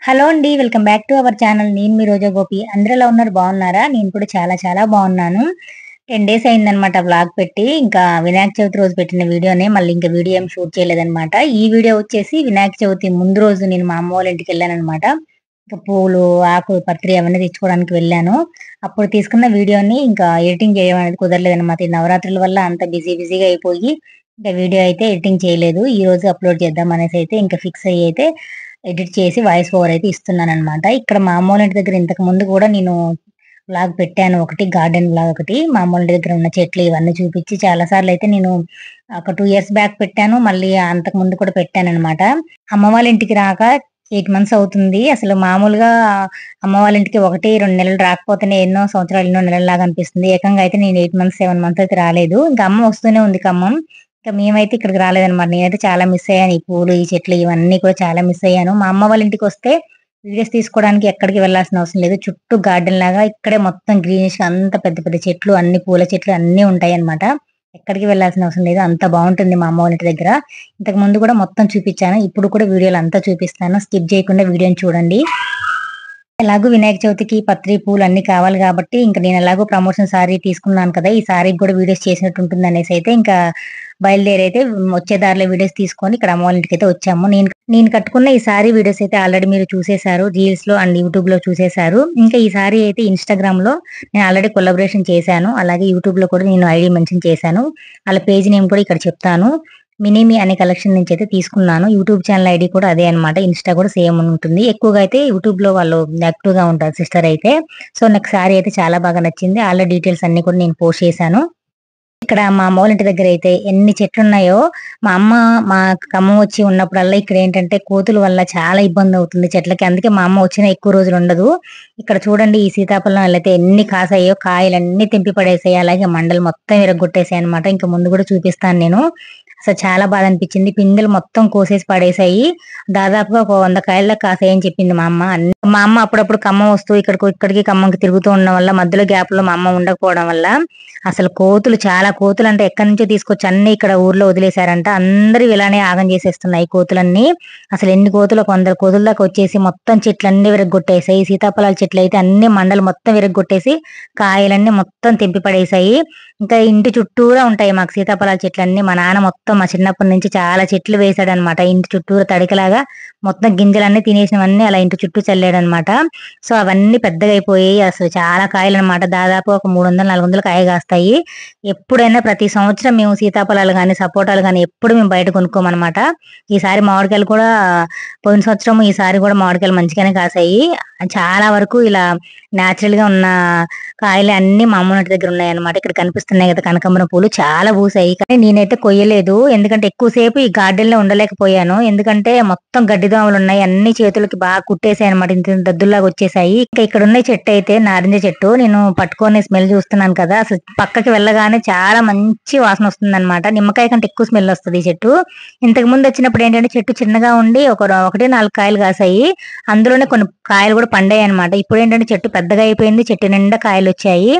Hello అండి. Welcome back to our channel. నేను మీ రోజా గోపి. అందరూ ఎలా ఉన్నారు? బాగున్నారా? నేను కూడా చాలా చాలా బాగున్నాను. 10 డేస్ అయిందనమాట వ్లాగ్ పెట్టి. ఇంకా వినాయక చవితి రోజు పెట్టిన వీడియోనే మళ్ళీ ఇంకా వీడియో ఏం షూట్ చేయలేదనమాట. ఈ వీడియో వచ్చేసి వినాయక చవితి ముందు రోజు నేను మా అమ్మ వాళ్ళ ఇంటికి వెళ్ళాననమాట. ఇంకా పూలు, ఆకులు, పత్రి అవన్నీ తెచ్చుకోవడానికి వెళ్ళాను. అప్పుడు తీసుకున్న వీడియోని ఇంకా ఎడిటింగ్ చేయడం అనేది కుదరలేదనమాట. ఈ నవరాత్రుల వల్ల అంత బిజీగా అయిపోయి ఇంకా వీడియో అయితే ఎడిటింగ్ చేయలేదు. ఈ రోజు అప్లోడ్ చేద్దాం అనేసి అయితే ఇంకా ఫిక్స్ అయ్యి అయితే ఎడిట్ చేసి వాయిస్ ఓవర్ అయితే ఇస్తున్నాననమాట. ఇక్కడ మా అమ్మోళ్ళ ఇంటి దగ్గర ఇంతకు ముందు కూడా నేను వ్లాగ్ పెట్టాను ఒకటి, గార్డెన్ వ్లాగ్ ఒకటి. మా అమ్మోళ్ళ ఇంటి దగ్గర ఉన్న చెట్లు ఇవన్నీ చూపించి చాలా సార్లు అయితే నేను ఒక 2 ఇయర్స్ బ్యాక్ పెట్టాను. మళ్ళీ అంతకు ముందు కూడా పెట్టాననమాట. అమ్మ వాళ్ళ ఇంటికి రాక 8 మంత్స్ అవుతుంది. అసలు మామూలుగా అమ్మ వాళ్ళ ఇంటికి 1, 2 నెలలు రాకపోతేనే ఎన్నో సంవత్సరాలు, ఎన్నో నెలల్లాగా అనిపిస్తుంది. ఏకంగా అయితే నేను 8 మంత్స్, 7 మంత్స్ అయితే రాలేదు. ఇంకా అమ్మ వస్తూనే ఉంది ఖమ్మం. ఇంకా మేమైతే ఇక్కడికి రాలేదనమాట. నేనైతే చాలా మిస్ అయ్యాను. ఈ పూలు, ఈ చెట్లు ఇవన్నీ కూడా చాలా మిస్ అయ్యాను. మా అమ్మ వాళ్ళ ఇంటికి వస్తే వీడియోస్ తీసుకోవడానికి ఎక్కడికి వెళ్ళాల్సిన అవసరం లేదు. చుట్టూ గార్డెన్ లాగా ఇక్కడే మొత్తం గ్రీనిష్ అంత పెద్ద పెద్ద చెట్లు, అన్ని పూల చెట్లు అన్ని ఉంటాయి అన్నమాట. ఎక్కడికి వెళ్ళాల్సిన అవసరం లేదు. అంత బాగుంటుంది మా అమ్మ వాళ్ళ ఇంటి దగ్గర. ఇంతకు ముందు కూడా మొత్తం చూపించాను. ఇప్పుడు కూడా వీడియోలు అంతా చూపిస్తాను. స్కిప్ చేయకుండా వీడియోని చూడండి. ఎలాగో వినాయక చవితికి పత్రి పూలు అన్ని కావాలి కాబట్టి ఇంకా నేను ఎలాగో ప్రమోషన్ సారీ తీసుకున్నాను కదా, ఈ సారీకి కూడా వీడియోస్ చేసినట్టు ఉంటుంది అనేసి అయితే ఇంకా బయలుదేరైతే వచ్చే దారిలో వీడియోస్ తీసుకొని ఇక్కడ అమ్మ వాళ్ళ ఇంటికి అయితే వచ్చాము. నేను కట్టుకున్న ఈ సారీ వీడియోస్ అయితే ఆల్రెడీ మీరు చూసేశారు, రీల్స్ లో అండ్ యూట్యూబ్ లో చూసేశారు. ఇంకా ఈ సారీ అయితే ఇన్స్టాగ్రామ్ లో నేను ఆల్రెడీ కొలాబరేషన్ చేశాను. అలాగే యూట్యూబ్ లో కూడా నేను ఐడి మెన్షన్ చేశాను. వాళ్ళ పేజ్ నేమ్ కూడా ఇక్కడ చెప్తాను. మినిమి అనే కలెక్షన్ నుంచి అయితే తీసుకున్నాను. యూట్యూబ్ ఛానల్ ఐడి కూడా అదే అనమాట. ఇన్స్టా కూడా సేమ్ ఉంటుంది. ఎక్కువగా అయితే యూట్యూబ్ లో వాళ్ళు యాక్టివ్ గా ఉంటారు సిస్టర్ అయితే. సో నాకు సారీ అయితే చాలా బాగా నచ్చింది. ఆల్రెడీ డీటెయిల్స్ అన్ని కూడా నేను పోస్ట్ చేశాను. ఇక్కడ మా అమ్మ వాళ్ళ ఇంటి దగ్గర అయితే ఎన్ని చెట్లు ఉన్నాయో, మా అమ్మ మా ఖమ్మం వచ్చి ఉన్నప్పుడల్లా ఇక్కడ ఏంటంటే కోతుల వల్ల చాలా ఇబ్బంది అవుతుంది చెట్లకి. అందుకే మా అమ్మ వచ్చిన ఎక్కువ రోజులు ఉండదు. ఇక్కడ చూడండి, ఈ సీతాఫలం అయితే ఎన్ని కాసాయో, కాయలన్నీ తెంపి పడేసాయి. అలాగే మండలు మొత్తం విరగొట్టేసాయి అనమాట. ఇంకా ముందు కూడా చూపిస్తాను నేను. అసలు చాలా బాధ అనిపించింది. పిందెలు మొత్తం కోసేసి పడేసాయి. దాదాపుగా ఒక 100 కాయల్లో కాసాయని చెప్పింది మా అమ్మ. మా అమ్మ అప్పుడప్పుడు ఖమ్మం వస్తూ ఇక్కడికి ఖమ్మంకి తిరుగుతూ ఉండడం వల్ల మధ్యలో గ్యాప్ లో మా అమ్మ ఉండకపోవడం వల్ల అసలు కోతులు, చాలా కోతులు అంటే ఎక్కడి నుంచో తీసుకొచ్చి అన్ని ఇక్కడ ఊర్లో వదిలేశారంట. అందరూ ఇలానే ఆగం చేసేస్తున్నాయి కోతులన్నీ. అసలు ఎన్ని కోతులు, 100 కోతుల దాకా వచ్చేసి మొత్తం చెట్లన్నీ విరగొట్టేసాయి. సీతాఫలాల చెట్లు అయితే అన్ని మండలు మొత్తం విరగొట్టేసి కాయలన్నీ మొత్తం తెంపి పడేసాయి. ఇంకా ఇంటి చుట్టూరా ఉంటాయి మాకు సీతాఫలాల చెట్లన్నీ. మా నాన్న మొత్తం మా చిన్నప్పటి నుంచి చాలా చెట్లు వేసాడనమాట. ఇంటి చుట్టూరా తడికలాగా మొత్తం గింజలన్నీ తినేసినవన్నీ అలా ఇంటి చుట్టూ చల్లాడనమాట. సో అవన్నీ పెద్దగా అయిపోయాయి. అసలు చాలా కాయలు అనమాట. దాదాపు ఒక 300, 400 కాయ కాస్తాయి. ఎప్పుడైనా ప్రతి సంవత్సరం మేము సీతాఫలాలు కానీ, సపోటాలు కానీ ఎప్పుడు మేము బయట కొనుక్కోమన్నమాట. ఈసారి మామిడికాయలు కూడా పోయిన సంవత్సరం, ఈసారి కూడా మామిడికాయలు మంచిగానే కాసాయి. చాలా వరకు ఇలా న్యాచురల్ గా ఉన్న కాయలు అన్ని మా అమ్మ ఇంటి దగ్గర ఉన్నాయన్నమాట. ఇక్కడ కనిపిస్తున్నాయి కదా కనకాంబరం పూలు, చాలా పూసాయి. కానీ నేనైతే కొయ్యలేదు, ఎందుకంటే ఎక్కువసేపు ఈ గార్డెన్ లో ఉండలేకపోయాను. ఎందుకంటే మొత్తం గడ్డి దోమలు ఉన్నాయి, అన్ని చేతులకి బాగా కుట్టేసాయి అనమాట. ఇంత ఇంత దద్దుల్లాగా వచ్చేసాయి. ఇంకా ఇక్కడ ఉన్న చెట్టు అయితే నారింజ చెట్టు. నేను పట్టుకొని స్మెల్ చూస్తున్నాను కదా, అసలు పక్కకి వెళ్ళగానే చాలా మంచి వాసన వస్తుంది అనమాట. నిమ్మకాయ కంటే ఎక్కువ స్మెల్ వస్తుంది ఈ చెట్టు. ఇంతకు ముందు వచ్చినప్పుడు ఏంటంటే చెట్టు చిన్నగా ఉండి ఒకటి 4 కాయలు కాసాయి. అందులోనే కొన్ని కాయలు కూడా పండాయి అనమాట. ఇప్పుడు ఏంటంటే చెట్టు పెద్దగా అయిపోయింది, చెట్టు నిండా కాయలు వచ్చాయి.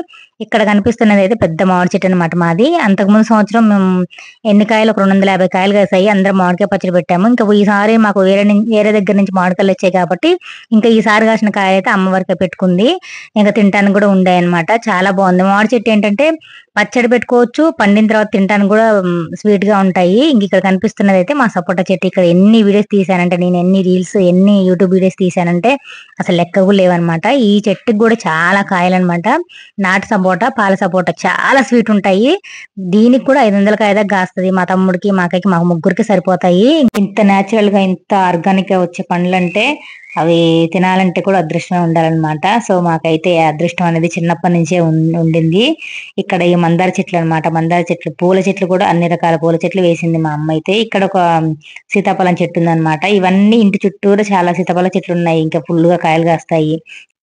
ఇక్కడ కనిపిస్తున్నది అయితే పెద్ద మామిడి చెట్టు అనమాట మాది. అంతకుముందు సంవత్సరం మేము ఎన్ని కాయలు, ఒక 250 కాయలు కాసాయి. అందరం మామిడికాయ పచ్చడి పెట్టాము. ఇంకా ఈసారి మాకు వేరే దగ్గర నుంచి మామిడికాయలు వచ్చాయి కాబట్టి ఇంకా ఈసారి కాసిన కాయలు అయితే అమ్మవారికి పెట్టుకుంది. ఇంకా తినడానికి కూడా ఉండాయి అనమాట. చాలా బాగుంది. మామిడి చెట్టు ఏంటంటే పచ్చడి పెట్టుకోవచ్చు, పండిన తర్వాత తినడానికి కూడా స్వీట్ గా ఉంటాయి. ఇంక ఇక్కడ కనిపిస్తున్నది అయితే మా సపోటా చెట్టు. ఇక్కడ ఎన్ని వీడియోస్ తీసానంటే, నేను ఎన్ని రీల్స్, ఎన్ని యూట్యూబ్ వీడియోస్ తీసానంటే అసలు లెక్క కూడా లేవన్నమాట. ఈ చెట్టుకి కూడా చాలా కాయలన్నమాట. నాటు సపోటా, పాల సపోటా చాలా స్వీట్ ఉంటాయి. దీనికి కూడా 500 కాయ దాకా కాస్తుంది. మా తమ్ముడికి, మా అక్కకి, మా ముగ్గురికి సరిపోతాయి. ఇంత నేచురల్ గా, ఇంత ఆర్గానిక్ గా వచ్చే పండ్లంటే అవి తినాలంటే కూడా అదృష్టమే ఉండాలన్నమాట. సో మాకైతే అదృష్టం అనేది చిన్నప్పటి నుంచే ఉండింది. ఇక్కడ ఈ మందార చెట్లు అనమాట. మందార చెట్లు, పూల చెట్లు కూడా అన్ని రకాల పూల చెట్లు వేసింది మా అమ్మ అయితే. ఇక్కడ ఒక సీతాఫలం చెట్టు ఉందన్నమాట. ఇవన్నీ ఇంటి చుట్టూరు చాలా సీతాఫలం చెట్లు ఉన్నాయి. ఇంకా ఫుల్ గా కాయలు కాస్తాయి.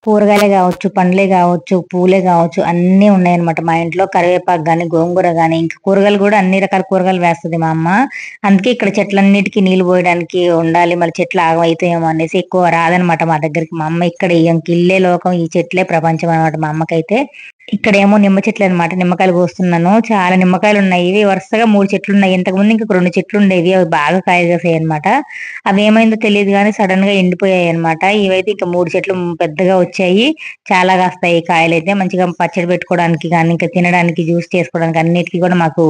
కూరగాయలే కావచ్చు, పండ్లే కావచ్చు, పూలే కావచ్చు, అన్ని ఉన్నాయన్నమాట మా ఇంట్లో. కరివేపాకు గాని, గోంగూర గాని, ఇంకా కూరగాయలు కూడా అన్ని రకాల కూరగాయలు వేస్తుంది మా అమ్మ. అందుకే ఇక్కడ చెట్లన్నిటికీ నీళ్లు పోయడానికి ఉండాలి, మళ్ళీ చెట్లు ఆగమైతాయేమో అనేసి ఎక్కువ రాదనమాట మా దగ్గరికి. మా అమ్మ ఇక్కడ ఇంక ఇల్లే లోకం, ఈ చెట్లే ప్రపంచం అనమాట మా అమ్మకైతే. ఇక్కడేమో నిమ్మ చెట్లు అనమాట. నిమ్మకాయలు కోస్తున్నాను. చాలా నిమ్మకాయలు ఉన్నాయి. ఇవి వరుసగా 3 చెట్లు ఉన్నాయి. ఇంతకుముందు ఇంక 2 చెట్లు ఉండేవి. అవి బాగా కాయలు కాసాయి అనమాట. అవేమైందో తెలీదు గానీ సడెన్‌గా ఎండిపోయాయి అనమాట. ఇవైతే ఇంక 3 చెట్లు పెద్దగా వచ్చాయి. చాలా కాస్తాయి కాయలైతే. మంచిగా పచ్చడి పెట్టుకోవడానికి గానీ, ఇంకా తినడానికి, జ్యూస్ చేసుకోవడానికి అన్నిటికి కూడా మాకు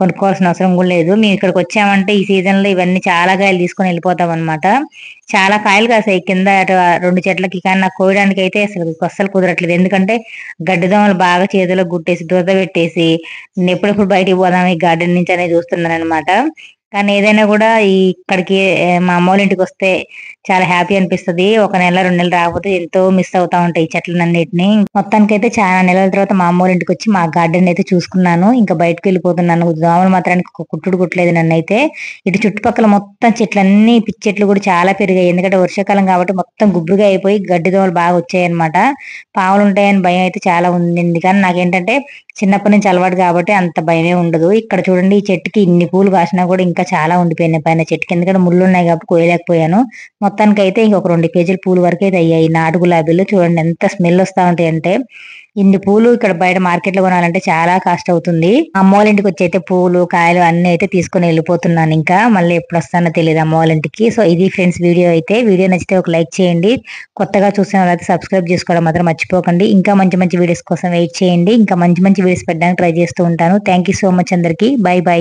కొనుక్కోవాల్సిన అవసరం కూడా లేదు. మేము ఇక్కడికి వచ్చామంటే ఈ సీజన్‌లో ఇవన్నీ చాలా కాయలు తీసుకొని వెళ్ళిపోతాం అనమాట. చాలా కాయలు కాసాయి కింద అటు 2 చెట్లకి. కానీ నాకు కోయడానికైతే అస్సలు కుదరట్లేదు. ఎందుకంటే గడ్డి దోమలు బాగా చేతిలో గుట్టేసి, దురద పెట్టేసి, నేనెప్పుడెప్పుడు బయటికి పోదాం ఈ గార్డెన్ నుంచి అనే చూస్తున్నాననమాట. కానీ ఏదైనా కూడా ఇక్కడికి మా అమ్మోళ్ళ ఇంటికొస్తే చాలా హ్యాపీ అనిపిస్తది. ఒక నెల, 2 నెలలు రాకపోతే ఎంతో మిస్ అవుతా ఉంటాయి ఈ చెట్లనన్నిటిని. మొత్తానికైతే చాలా నెలల తర్వాత మా అమ్మోళ్ళ ఇంటికొచ్చి మా గార్డెన్ అయితే చూసుకున్నాను. ఇంకా బయటకెళ్ళిపోతున్నాను. దోమలు మాత్రానికి ఒక కుట్టుడు కుట్టలేదు నన్నైతే. ఇటు చుట్టుపక్కల మొత్తం చెట్లన్నీ పిచ్చి చెట్లు కూడా చాలా పెరిగాయి. ఎందుకంటే వర్షాకాలం కాబట్టి మొత్తం గుబురుగా అయిపోయి గడ్డి దోమలు బాగా వచ్చాయన్నమాట. పాములుంటాయని భయం అయితే చాలా ఉండింది. కానీ నాకేంటంటే చిన్నప్పటి నుంచి అలవాటు కాబట్టి అంత భయమే ఉండదు. ఇక్కడ చూడండి ఈ చెట్టుకి ఇన్ని పూలు కాసినా కూడా ఇంకా చాలా ఉండిపోయినాయి పైన చెట్టుకి. ఎందుకంటే ముళ్ళున్నాయి కాబట్టి కోయలేకపోయాను. మొత్తానికైతే ఇంకొక 2 కేజీల పూలు వరకైతే అయ్యాయి. నాటు గులాబీలు చూడండి ఎంత స్మెల్ వస్తా ఉంటాయంటే. ఇన్ని పూలు ఇక్కడ బయట మార్కెట్‌లో కొనాలంటే చాలా కాస్ట్ అవుతుంది. అమ్మోళ్ళ ఇంటికొచ్చి అయితే పూలు, కాయలు అన్నీ అయితే తీసుకొని వెళ్ళిపోతున్నాను ఇంకా. మళ్ళీ ఎప్పుడొస్తానో తెలీదు అమ్మోళ్ళ ఇంటికి. సో ఇది ఫ్రెండ్స్ వీడియో అయితే. వీడియో నచ్చితే ఒక లైక్ చేయండి. కొత్తగా చూసిన వాళ్ళైతే సబ్స్క్రైబ్ చేసుకోవడం మాత్రం మర్చిపోకండి. ఇంకా మంచి మంచి వీడియోస్ కోసం వెయిట్ చేయండి. ఇంకా మంచి మంచి వీడియోస్ పెట్టడానికి ట్రై చేస్తూ ఉంటాను. థాంక్ యూ సో మచ్ అందరికి. By by.